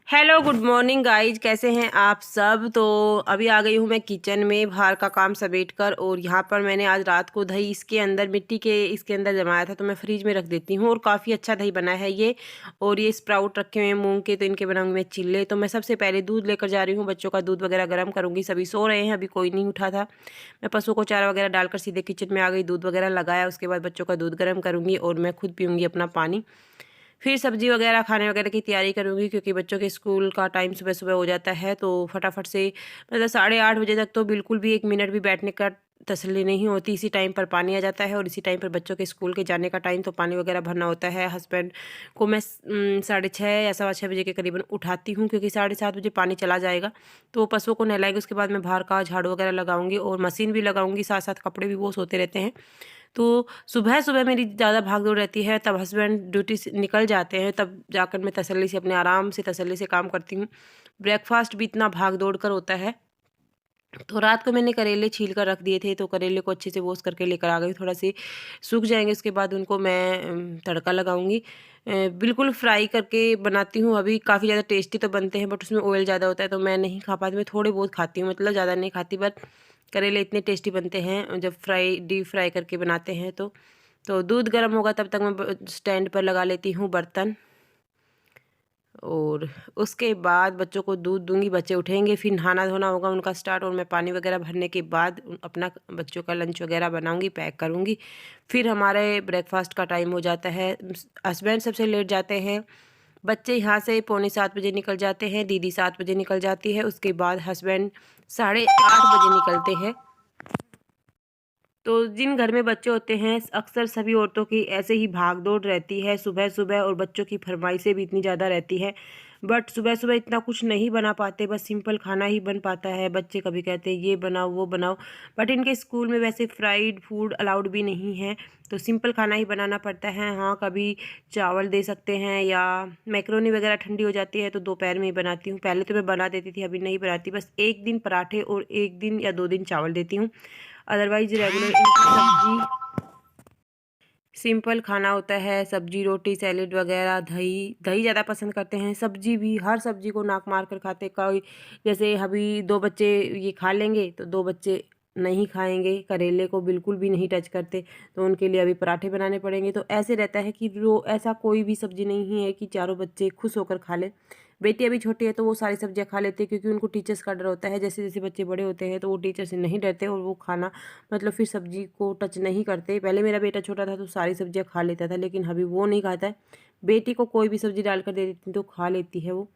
Hello good morning guys, कैसे हैं आप सब। तो अभी आ गई हूँ मैं किचन में बाहर का काम समेट कर। और यहाँ पर मैंने आज रात को दही इसके अंदर मिट्टी के इसके अंदर जमाया था, तो मैं फ्रीज में रख देती हूँ। और काफ़ी अच्छा दही बना है ये। और ये स्प्राउट रखे हुए हैं मूंग के, तो इनके बनाऊंगी मैं चिल्ले। तो मैं सबसे पहले दूध लेकर जा रही हूँ, बच्चों का दूध वगैरह गर्म करूँगी। सभी सो रहे हैं, अभी कोई नहीं उठा था। मैं पशुओं को चारा वगैरह डालकर सीधे किचन में आ गई, दूध वगैरह लगाया। उसके बाद बच्चों का दूध गर्म करूँगी और मैं खुद पीऊँगी अपना पानी। फिर सब्जी वगैरह खाने वगैरह की तैयारी करूँगी, क्योंकि बच्चों के स्कूल का टाइम सुबह सुबह हो जाता है। तो फटाफट से मतलब 8:30 बजे तक तो बिल्कुल भी 1 मिनट भी बैठने का तसल्ली नहीं होती। इसी टाइम पर पानी आ जाता है और इसी टाइम पर बच्चों के स्कूल के जाने का टाइम, तो पानी वगैरह भरना होता है। हस्बैंड को मैं 6:30 या 6:15 बजे के करीबन उठाती हूँ, क्योंकि 7:30 बजे पानी चला जाएगा। तो वो पशुओं को नहलाएंगे, उसके बाद मैं बाहर का झाड़ू वगैरह लगाऊंगी और मशीन भी लगाऊंगी, साथ साथ कपड़े भी वॉश होते रहते हैं। तो सुबह सुबह मेरी ज़्यादा भाग दौड़ रहती है, तब हस्बैंड ड्यूटी से निकल जाते हैं, तब जाकर मैं तसल्ली से अपने आराम से तसल्ली से काम करती हूँ। ब्रेकफास्ट भी इतना भाग दौड़ कर होता है। तो रात को मैंने करेले छील कर रख दिए थे, तो करेले को अच्छे से वॉश करके लेकर आ गई। थोड़ा से सूख जाएंगे, उसके बाद उनको मैं तड़का लगाऊंगी। बिल्कुल फ्राई करके बनाती हूँ। अभी काफ़ी ज़्यादा टेस्टी तो बनते हैं, बट उसमें ऑयल ज़्यादा होता है, तो मैं नहीं खा पाती। मैं थोड़े बहुत खाती हूँ, मतलब ज़्यादा नहीं खाती, बट करेले इतने टेस्टी बनते हैं जब डीप फ्राई करके बनाते हैं। तो दूध गर्म होगा, तब तक मैं स्टैंड पर लगा लेती हूँ बर्तन। और उसके बाद बच्चों को दूध दूंगी, बच्चे उठेंगे, फिर नहाना धोना होगा उनका स्टार्ट। और मैं पानी वगैरह भरने के बाद अपना बच्चों का लंच वगैरह बनाऊंगी, पैक करूंगी। फिर हमारे ब्रेकफास्ट का टाइम हो जाता है। हस्बैंड सबसे लेट जाते हैं। बच्चे यहाँ से 6:45 बजे निकल जाते हैं, दीदी 7 बजे निकल जाती है। उसके बाद हस्बैंड 8:30 बजे निकलते हैं। तो जिन घर में बच्चे होते हैं, अक्सर सभी औरतों की ऐसे ही भाग दौड़ रहती है सुबह सुबह, और बच्चों की फरमाइशें भी इतनी ज़्यादा रहती है। बट सुबह सुबह इतना कुछ नहीं बना पाते, बस सिंपल खाना ही बन पाता है। बच्चे कभी कहते हैं ये बनाओ वो बनाओ, बट इनके स्कूल में वैसे फ्राइड फूड अलाउड भी नहीं है, तो सिंपल खाना ही बनाना पड़ता है। हाँ, कभी चावल दे सकते हैं, या मैक्रोनी वगैरह ठंडी हो जाती है तो दोपहर में ही बनाती हूँ। पहले तो मैं बना देती थी, अभी नहीं बनाती। बस एक दिन पराठे और एक दिन या 2 दिन चावल देती हूँ। अदरवाइज रेगुलर इनकी सब्जी सिंपल खाना होता है। सब्जी रोटी सैलेड वगैरह, दही दही ज़्यादा पसंद करते हैं। सब्जी भी हर सब्जी को नाक मार कर खाते। कोई जैसे अभी 2 बच्चे ये खा लेंगे, तो 2 बच्चे नहीं खाएंगे, करेले को बिल्कुल भी नहीं टच करते, तो उनके लिए अभी पराठे बनाने पड़ेंगे। तो ऐसे रहता है कि ऐसा कोई भी सब्जी नहीं है कि चारों बच्चे खुश होकर खा लें। बेटी अभी छोटी है, तो वो सारी सब्जियां खा लेते हैं, क्योंकि उनको टीचर्स का डर होता है। जैसे जैसे बच्चे बड़े होते हैं, तो वो टीचर से नहीं डरते और वो खाना मतलब फिर सब्जी को टच नहीं करते। पहले मेरा बेटा छोटा था तो सारी सब्जियां खा लेता था, लेकिन अभी वो नहीं खाता है। बेटी को कोई भी सब्जी डालकर दे देती तो खा लेती है वो।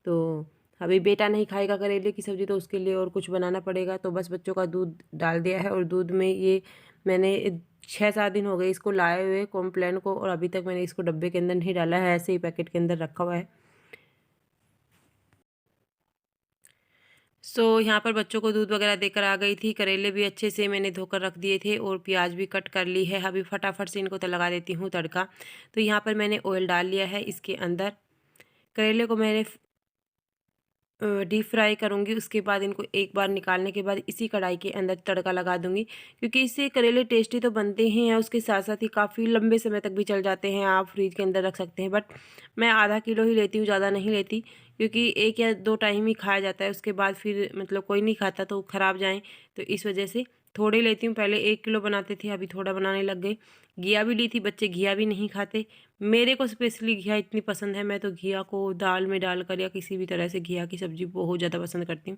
तो अभी बेटा नहीं खाएगा करेले की सब्जी, तो उसके लिए और कुछ बनाना पड़ेगा। तो बस बच्चों का दूध डाल दिया है, और दूध में ये मैंने 6-7 दिन हो गए इसको लाए हुए कॉम्प्लेन को, और अभी तक मैंने इसको डब्बे के अंदर नहीं डाला है, ऐसे ही पैकेट के अंदर रखा हुआ है। यहाँ पर बच्चों को दूध वगैरह देकर आ गई थी। करेले भी अच्छे से मैंने धोकर रख दिए थे, और प्याज भी कट कर ली है। अभी फटाफट से इनको तो लगा देती हूँ तड़का। तो यहाँ पर मैंने ऑयल डाल लिया है इसके अंदर। करेले को मैंने डीप फ्राई करूँगी। उसके बाद इनको एक बार निकालने के बाद इसी कढ़ाई के अंदर तड़का लगा दूँगी, क्योंकि इससे करेले टेस्टी तो बनते ही हैं, उसके साथ साथ ही काफ़ी लंबे समय तक भी चल जाते हैं। आप फ्रिज के अंदर रख सकते हैं, बट मैं आधा किलो ही लेती हूँ, ज़्यादा नहीं लेती, क्योंकि 1 या 2 टाइम ही खाया जाता है। उसके बाद फिर मतलब कोई नहीं खाता तो ख़राब जाएँ, तो इस वजह से थोड़े लेती हूँ। पहले 1 किलो बनाते थे, अभी थोड़ा बनाने लग गई। घिया भी ली थी, बच्चे घिया भी नहीं खाते। मेरे को स्पेशली घिया इतनी पसंद है, मैं तो घिया को दाल में डालकर या किसी भी तरह से घिया की सब्ज़ी बहुत ज़्यादा पसंद करती हूँ।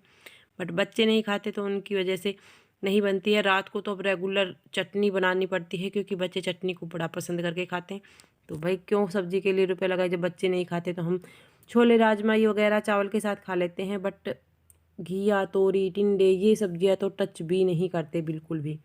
बट बच्चे नहीं खाते, तो उनकी वजह से नहीं बनती है। रात को तो अब रेगुलर चटनी बनानी पड़ती है, क्योंकि बच्चे चटनी को बड़ा पसंद करके खाते हैं। तो भाई क्यों सब्ज़ी के लिए रुपए लगाए, जब बच्चे नहीं खाते। तो हम छोले राजमा ये वगैरह चावल के साथ खा लेते हैं, बट घिया तोरी टिंडे ये सब्जियां तो टच भी नहीं करते बिल्कुल भी।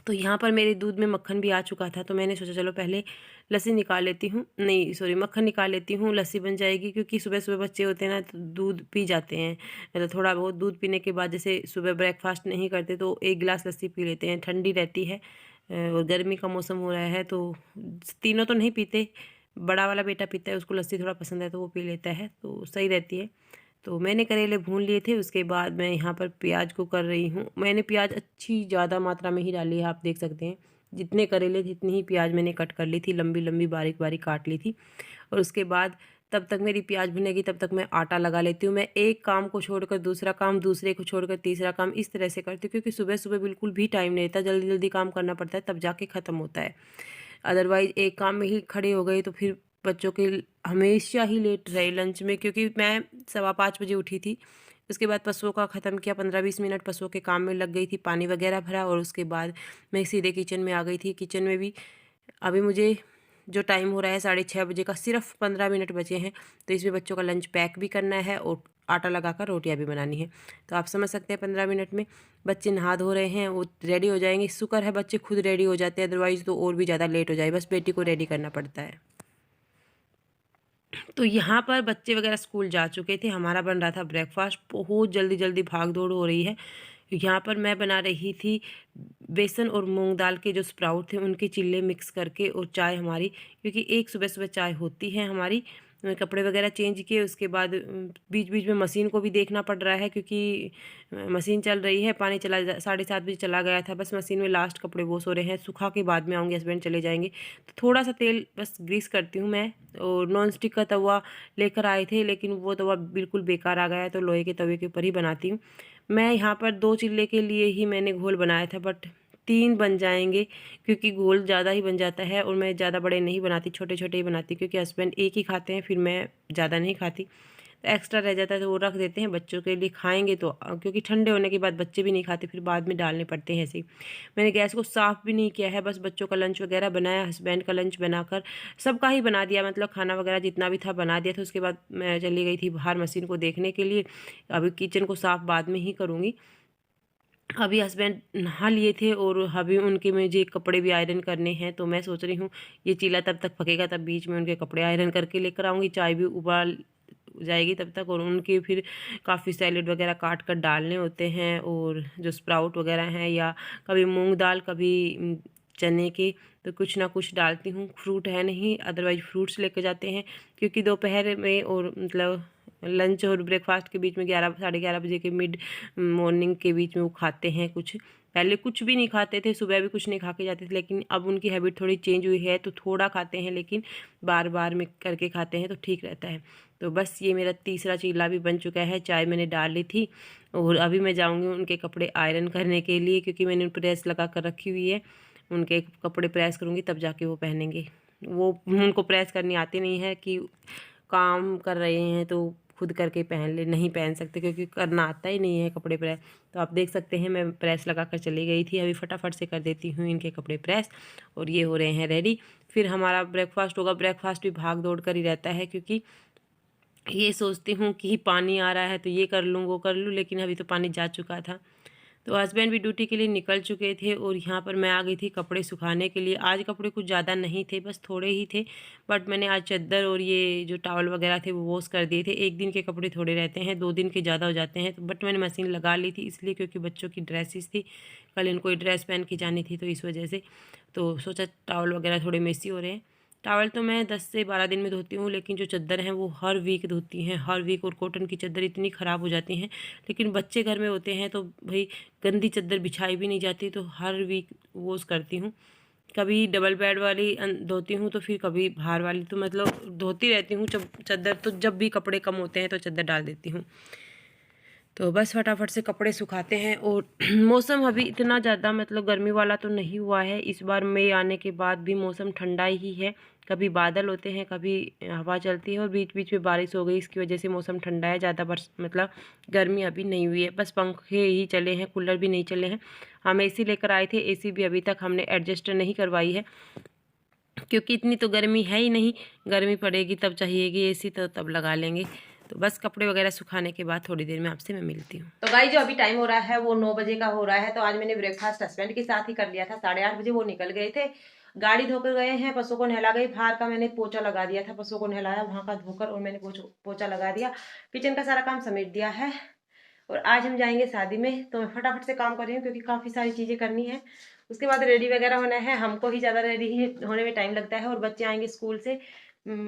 तो यहाँ पर मेरे दूध में मक्खन भी आ चुका था, तो मैंने सोचा चलो पहले लस्सी निकाल लेती हूँ, नहीं सॉरी मक्खन निकाल लेती हूँ, लस्सी बन जाएगी। क्योंकि सुबह सुबह बच्चे होते हैं ना, तो दूध पी जाते हैं। मतलब थोड़ा बहुत दूध पीने के बाद, जैसे सुबह ब्रेकफास्ट नहीं करते तो 1 गिलास लस्सी पी लेते हैं, ठंडी रहती है। और गर्मी का मौसम हो रहा है, तो तीनों तो नहीं पीते। बड़ा वाला बेटा पीता है, उसको लस्सी थोड़ा पसंद है, तो वो पी लेता है, तो सही रहती है। तो मैंने करेले भून लिए थे, उसके बाद मैं यहाँ पर प्याज को कर रही हूँ। मैंने प्याज अच्छी ज़्यादा मात्रा में ही डाली है, आप देख सकते हैं। जितने करेले जितनी ही प्याज मैंने कट कर ली थी, लंबी लंबी बारीक बारीक काट ली थी। और उसके बाद तब तक मेरी प्याज भुनेगी, तब तक मैं आटा लगा लेती हूँ। मैं एक काम को छोड़कर दूसरा काम, दूसरे को छोड़कर तीसरा काम, इस तरह से करती हूँ, क्योंकि सुबह सुबह बिल्कुल भी टाइम नहीं रहता, जल्दी जल्दी काम करना पड़ता है, तब जाके ख़त्म होता है। अदरवाइज़ एक काम में ही खड़े हो गए तो फिर बच्चों के हमेशा ही लेट रहे लंच में, क्योंकि मैं 5:15 बजे उठी थी। उसके बाद पशुओं का ख़त्म किया, 15-20 मिनट पशुओं के काम में लग गई थी, पानी वगैरह भरा, और उसके बाद मैं सीधे किचन में आ गई थी। किचन में भी अभी मुझे जो टाइम हो रहा है 6:30 बजे का, सिर्फ 15 मिनट बचे हैं, तो इसमें बच्चों का लंच पैक भी करना है और आटा लगाकर रोटियां भी बनानी है। तो आप समझ सकते हैं 15 मिनट में बच्चे नहा धो रहे हैं, वो रेडी हो जाएंगे। शुक्र है बच्चे खुद रेडी हो जाते हैं, अदरवाइज़ तो और भी ज़्यादा लेट हो जाए, बस बेटी को रेडी करना पड़ता है। तो यहाँ पर बच्चे वगैरह स्कूल जा चुके थे, हमारा बन रहा था ब्रेकफास्ट। बहुत जल्दी जल्दी भाग दौड़ हो रही है। यहाँ पर मैं बना रही थी बेसन और मूंग दाल के जो स्प्राउट थे उनके चिल्ले मिक्स करके, और चाय हमारी, क्योंकि एक सुबह सुबह चाय होती है हमारी। कपड़े वगैरह चेंज किए, उसके बाद बीच बीच में मशीन को भी देखना पड़ रहा है, क्योंकि मशीन चल रही है। पानी चला 7:30 बजे चला गया था, बस मशीन में लास्ट कपड़े वॉश हो रहे हैं, सुखा के बाद में आऊँगी, हस्बैंड चले जाएंगे। तो थोड़ा सा तेल बस ग्रीस करती हूँ मैं। और नॉन स्टिक का तवा लेकर आए थे, लेकिन वो तवा बिल्कुल बेकार आ गया है, तो लोहे के तवे के ऊपर ही बनाती हूँ मैं। यहाँ पर 2 चिल्ले के लिए ही मैंने घोल बनाया था, बट 3 बन जाएंगे, क्योंकि घोल ज़्यादा ही बन जाता है। और मैं ज़्यादा बड़े नहीं बनाती, छोटे छोटे ही बनाती, क्योंकि हस्बैंड एक ही खाते हैं, फिर मैं ज़्यादा नहीं खाती, तो एक्स्ट्रा रह जाता है तो वो रख देते हैं बच्चों के लिए, खाएंगे तो, क्योंकि ठंडे होने के बाद बच्चे भी नहीं खाते, फिर बाद में डालने पड़ते हैं ऐसे ही। मैंने गैस को साफ़ भी नहीं किया है, बस बच्चों का लंच वगैरह बनाया, हस्बैंड का लंच बनाकर सबका ही बना दिया, मतलब खाना वगैरह जितना भी था बना दिया था। उसके बाद मैं चली गई थी बाहर मशीन को देखने के लिए। अभी किचन को साफ़ बाद में ही करूँगी। अभी हस्बैंड नहा लिए थे, और अभी उनके मुझे कपड़े भी आयरन करने हैं, तो मैं सोच रही हूँ ये चीला तब तक पकेगा, तब बीच में उनके कपड़े आयरन करके लेकर आऊँगी, चाय भी उबाल जाएगी तब तक। और उनके फिर काफ़ी सैलेड वगैरह काट कर डालने होते हैं, और जो स्प्राउट वगैरह हैं, या कभी मूंग दाल, कभी चने के, तो कुछ ना कुछ डालती हूँ। फ्रूट है नहीं, अदरवाइज फ्रूट्स लेकर जाते हैं, क्योंकि दोपहर में और मतलब लंच और ब्रेकफास्ट के बीच में 11 11:30 बजे के मिड मॉर्निंग के बीच में वो खाते हैं कुछ। पहले कुछ भी नहीं खाते थे, सुबह भी कुछ नहीं खा के जाते थे, लेकिन अब उनकी हैबिट थोड़ी चेंज हुई है, तो थोड़ा खाते हैं, लेकिन बार बार में करके खाते हैं, तो ठीक रहता है। तो बस ये मेरा तीसरा चीला भी बन चुका है। चाय मैंने डाल ली थी, और अभी मैं जाऊँगी उनके कपड़े आयरन करने के लिए, क्योंकि मैंने प्रेस लगा कर रखी हुई है। उनके कपड़े प्रेस करूँगी तब जाके वो पहनेंगे। वो उनको प्रेस करनी आती नहीं है, कि काम कर रहे हैं तो खुद करके पहन ले, नहीं पहन सकते, क्योंकि करना आता ही नहीं है कपड़े प्रेस। तो आप देख सकते हैं मैं प्रेस लगा कर चली गई थी, अभी फटाफट से कर देती हूँ इनके कपड़े प्रेस, और ये हो रहे हैं रेडी। फिर हमारा ब्रेकफास्ट होगा। ब्रेकफास्ट भी भाग दौड़ कर ही रहता है, क्योंकि ये सोचती हूँ कि पानी आ रहा है तो ये कर लूँ वो कर लूँ, लेकिन अभी तो पानी जा चुका था। तो हस्बैंड भी ड्यूटी के लिए निकल चुके थे, और यहाँ पर मैं आ गई थी कपड़े सुखाने के लिए। आज कपड़े कुछ ज़्यादा नहीं थे, बस थोड़े ही थे, बट मैंने आज चादर और ये जो टॉवल वगैरह थे वो वॉश कर दिए थे। एक दिन के कपड़े थोड़े रहते हैं, 2 दिन के ज़्यादा हो जाते हैं, तो बट मैंने मशीन लगा ली थी इसलिए, क्योंकि बच्चों की ड्रेसेस थी, कल इनको ड्रेस पहन के जानी थी, तो इस वजह से तो सोचा टॉवल वगैरह थोड़े मेसी हो रहे हैं। टॉवल तो मैं 10 से 12 दिन में धोती हूँ, लेकिन जो चादर हैं वो हर वीक धोती हैं, हर वीक। और कॉटन की चादर इतनी ख़राब हो जाती हैं, लेकिन बच्चे घर में होते हैं तो भाई गंदी चादर बिछाई भी नहीं जाती, तो हर वीक वॉश करती हूँ। कभी डबल बेड वाली धोती हूँ, तो फिर कभी बाहर वाली, तो मतलब धोती रहती हूँ जब चादर, तो जब भी कपड़े कम होते हैं तो चादर डाल देती हूँ। तो बस फटाफट से कपड़े सुखाते हैं। और मौसम अभी इतना ज़्यादा मतलब गर्मी वाला तो नहीं हुआ है इस बार। मई आने के बाद भी मौसम ठंडा ही है, कभी बादल होते हैं, कभी हवा चलती है, और बीच बीच में बारिश हो गई, इसकी वजह से मौसम ठंडा है। ज़्यादा बर्स मतलब गर्मी अभी नहीं हुई है, बस पंखे ही चले हैं, कूलर भी नहीं चले हैं। हम एसी लेकर आए थे, एसी भी अभी तक हमने एडजस्ट नहीं करवाई है, क्योंकि इतनी तो गर्मी है ही नहीं। गर्मी पड़ेगी तब चाहिएगी एसी, तो तब लगा लेंगे। तो बस कपड़े वगैरह सुखाने के बाद थोड़ी देर में आपसे मैं मिलती हूँ। तो गाइस जो अभी टाइम हो रहा है वो 9 बजे का हो रहा है। तो आज मैंने ब्रेकफास्ट हस्बैंड के साथ ही कर लिया था। 8:30 बजे वो निकल गए थे, गाड़ी धोकर गए हैं, पशु को नहला गई। बाहर का मैंने पोछा लगा दिया था, पशु को नहलाया वहां का धोकर, और मैंने पोछा लगा दिया, किचन का सारा काम समेट दिया है। और आज हम जाएंगे शादी में, तो मैं फटाफट से काम कर रही हूँ, क्योंकि काफ़ी सारी चीज़ें करनी है। उसके बाद रेडी वगैरह होना है, हमको ही ज़्यादा रेडी होने में टाइम लगता है, और बच्चे आएंगे स्कूल से।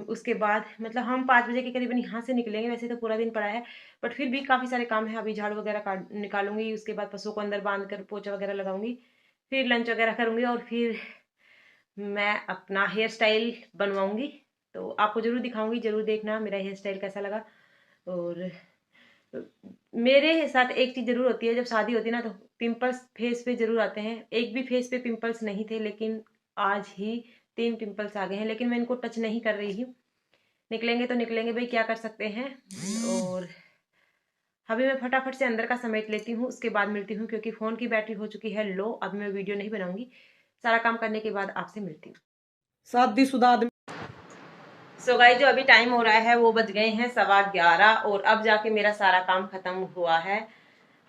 उसके बाद मतलब हम 5 बजे के करीबन यहाँ से निकलेंगे। वैसे तो पूरा दिन पड़ा है, बट फिर भी काफ़ी सारे काम है। अभी झाड़ू वगैरह काट निकालूंगी, उसके बाद पशुओं को अंदर बांध कर पोछा वगैरह लगाऊंगी, फिर लंच वगैरह करूँगी, और फिर मैं अपना हेयर स्टाइल बनवाऊँगी। तो आपको ज़रूर दिखाऊंगी, ज़रूर देखना मेरा हेयर स्टाइल कैसा लगा। और मेरे साथ एक चीज़ ज़रूर होती है, जब शादी होती है ना तो पिंपल्स फेस पे ज़रूर आते हैं। एक भी फेस पे पिंपल्स नहीं थे, लेकिन आज ही 3 पिंपल्स आ गए हैं, लेकिन मैं इनको टच नहीं कर रही हूँ। निकलेंगे तो निकलेंगे भाई, क्या कर सकते हैं। और अभी मैं फटाफट से अंदर का समेट लेती हूँ, उसके बाद मिलती हूँ, क्योंकि फ़ोन की बैटरी हो चुकी है लो। अभी मैं वीडियो नहीं बनाऊंगी, सारा काम करने के बाद आपसे मिलती हूँ। शादीशुदा आदमी। सो गाइस, जो अभी टाइम हो रहा है वो बज गए हैं 11:15, और अब जाके मेरा सारा काम खत्म हुआ है।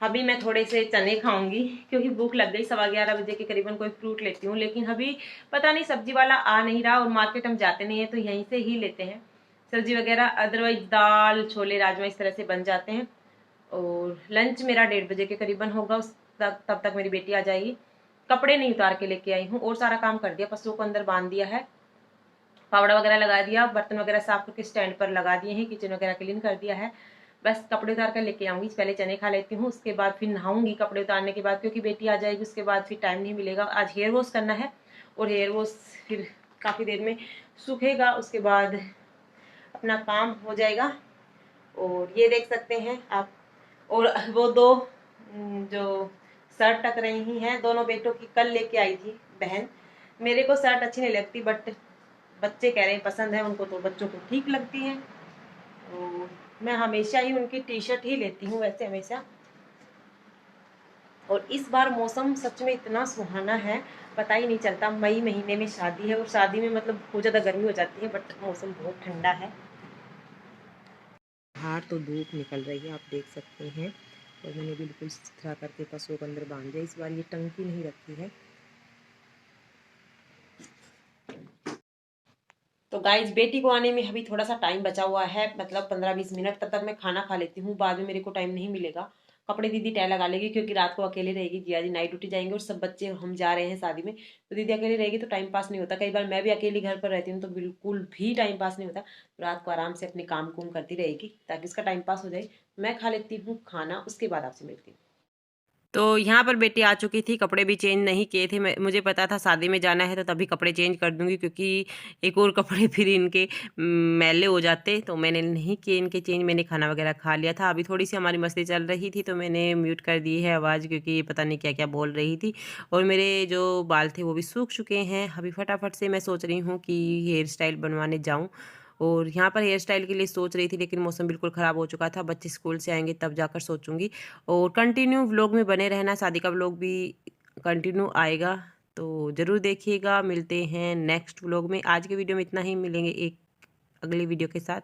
अभी मैं थोड़े से चने खाऊंगी क्योंकि भूख लग गई। 11:15 बजे के करीबन कोई फ्रूट लेती हूँ, लेकिन अभी पता नहीं सब्जी वाला आ नहीं रहा, और मार्केट हम जाते नहीं है तो यहीं से ही लेते हैं सब्जी वगैरह। अदरवाइज दाल छोले राजमा इस तरह से बन जाते हैं। और लंच मेरा 1:30 बजे के करीबन होगा, उस तब तक मेरी बेटी आ जाएगी। कपड़े नहीं उतार के लेके आई हूँ, और सारा काम कर दिया, पशुओं को अंदर बांध दिया है, फावड़ा वगैरह लगा दिया, बर्तन वगैरह साफ करके स्टैंड पर लगा दिए हैं, किचन वगैरह क्लीन कर दिया है। बस कपड़े उतार कर लेके आऊंगी, पहले चने खा लेती हूँ, उसके बाद फिर नहाऊंगी कपड़े उतारने के बाद, क्योंकि बेटी आ जाएगी उसके बाद फिर टाइम नहीं मिलेगा। आज हेयर वॉश करना है, और हेयर वॉश फिर काफ़ी देर में सूखेगा, उसके बाद अपना काम हो जाएगा। और ये देख सकते हैं आप, और वो दो जो शर्ट टक रही हैं, दोनों बेटों की कल लेके आई थी बहन। मेरे को शर्ट अच्छी नहीं लगती, बट बच्चे कह रहे हैं पसंद है उनको, तो बच्चों को ठीक लगती है। तो मैं हमेशा ही उनकी टी शर्ट ही लेती हूँ वैसे हमेशा। और इस बार मौसम सच में इतना सुहाना है, पता ही नहीं चलता। मई महीने में शादी है, और शादी में मतलब बहुत ज़्यादा गर्मी हो जाती है, बट मौसम बहुत ठंडा है। बाहर तो धूप निकल रही है, आप देख सकते हैं। और मैंने बिल्कुल सुथरा करके पशुओं को अंदर बांध दिया। इस बार ये टंकी नहीं रखी है। तो गाइज, बेटी को आने में अभी थोड़ा सा टाइम बचा हुआ है, मतलब 15-20 मिनट। तब तक मैं खाना खा लेती हूँ, बाद में मेरे को टाइम नहीं मिलेगा। कपड़े दीदी तय लगा लेगी, क्योंकि रात को अकेले रहेगी, जिया जी नाइट ड्यूटी जाएंगे, और सब बच्चे हम जा रहे हैं शादी में, तो दीदी अकेले रहेगी तो टाइम पास नहीं होता। कई बार मैं भी अकेली घर पर रहती हूँ तो बिल्कुल भी टाइम पास नहीं होता। रात को आराम से अपने काम कुम करती रहेगी ताकि उसका टाइम पास हो जाए। मैं खा लेती हूँ खाना, उसके बाद आपसे मिलती हूँ। तो यहाँ पर बेटी आ चुकी थी, कपड़े भी चेंज नहीं किए थे। मुझे पता था शादी में जाना है तो तभी कपड़े चेंज कर दूंगी, क्योंकि एक और कपड़े फिर इनके मैले हो जाते, तो मैंने नहीं किए इनके चेंज। मैंने खाना वगैरह खा लिया था। अभी थोड़ी सी हमारी मस्ती चल रही थी, तो मैंने म्यूट कर दी है आवाज़, क्योंकि ये पता नहीं क्या क्या बोल रही थी। और मेरे जो बाल थे वो भी सूख चुके हैं। अभी फटाफट से मैं सोच रही हूँ कि हेयर स्टाइल बनवाने जाऊँ। और यहाँ पर हेयर स्टाइल के लिए सोच रही थी, लेकिन मौसम बिल्कुल ख़राब हो चुका था। बच्चे स्कूल से आएंगे तब जाकर सोचूंगी। और कंटिन्यू व्लॉग में बने रहना, शादी का व्लॉग भी कंटिन्यू आएगा, तो ज़रूर देखिएगा। मिलते हैं नेक्स्ट व्लॉग में। आज के वीडियो में इतना ही, मिलेंगे एक अगली वीडियो के साथ।